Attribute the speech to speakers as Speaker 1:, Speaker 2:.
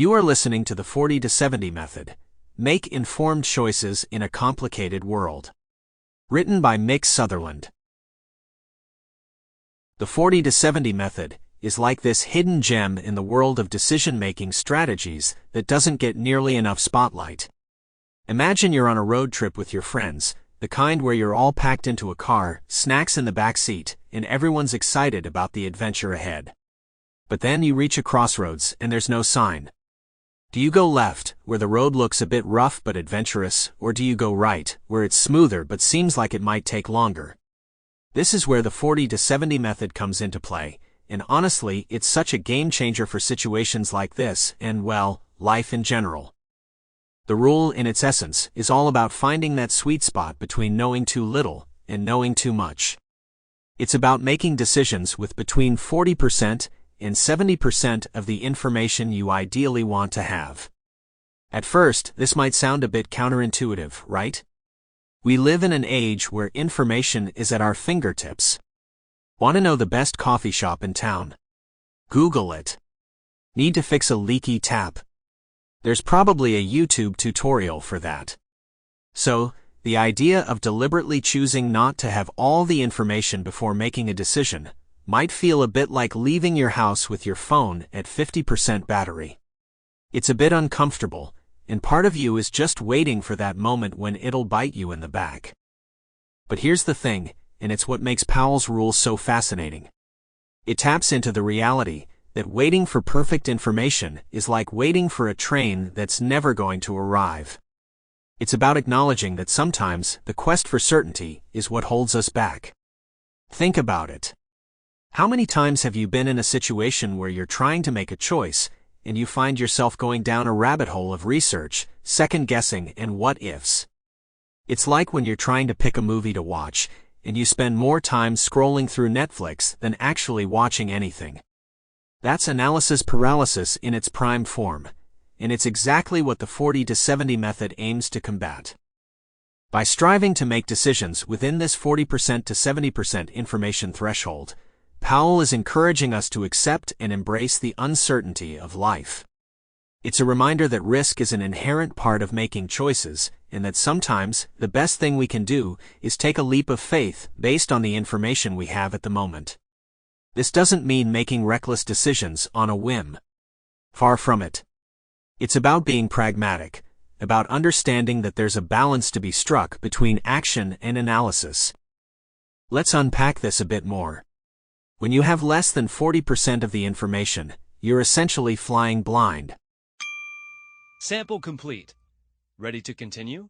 Speaker 1: You are listening to the 40 to 70 method. Make informed choices in a complicated world. Written by Mick Southerland. The 40 to 70 method is like this hidden gem in the world of decision-making strategies that doesn't get nearly enough spotlight. Imagine you're on a road trip with your friends, the kind where you're all packed into a car, snacks in the back seat, and everyone's excited about the adventure ahead. But then you reach a crossroads and there's no sign. Do you go left, where the road looks a bit rough but adventurous, or do you go right, where it's smoother but seems like it might take longer? This is where the 40 to 70 method comes into play, and honestly, it's such a game changer for situations like this and, well, life in general. The rule, in its essence, is all about finding that sweet spot between knowing too little and knowing too much. It's about making decisions with between 40% and 70% of the information you ideally want to have. At first, this might sound a bit counterintuitive, right? We live in an age where information is at our fingertips. Want to know the best coffee shop in town? Google it. Need to fix a leaky tap? There's probably a YouTube tutorial for that. So, the idea of deliberately choosing not to have all the information before making a decision might feel a bit like leaving your house with your phone at 50% battery. It's a bit uncomfortable, and part of you is just waiting for that moment when it'll bite you in the back. But here's the thing, and it's what makes Powell's rule so fascinating. It taps into the reality that waiting for perfect information is like waiting for a train that's never going to arrive. It's about acknowledging that sometimes the quest for certainty is what holds us back. Think about it. How many times have you been in a situation where you're trying to make a choice, and you find yourself going down a rabbit hole of research, second-guessing, and what-ifs? It's like when you're trying to pick a movie to watch, and you spend more time scrolling through Netflix than actually watching anything. That's analysis paralysis in its prime form, and it's exactly what the 40 to 70 method aims to combat. By striving to make decisions within this 40% to 70% information threshold, Powell is encouraging us to accept and embrace the uncertainty of life. It's a reminder that risk is an inherent part of making choices, and that sometimes the best thing we can do is take a leap of faith based on the information we have at the moment. This doesn't mean making reckless decisions on a whim. Far from it. It's about being pragmatic, about understanding that there's a balance to be struck between action and analysis. Let's unpack this a bit more. When you have less than 40% of the information, you're essentially flying blind.
Speaker 2: Sample complete. Ready to continue?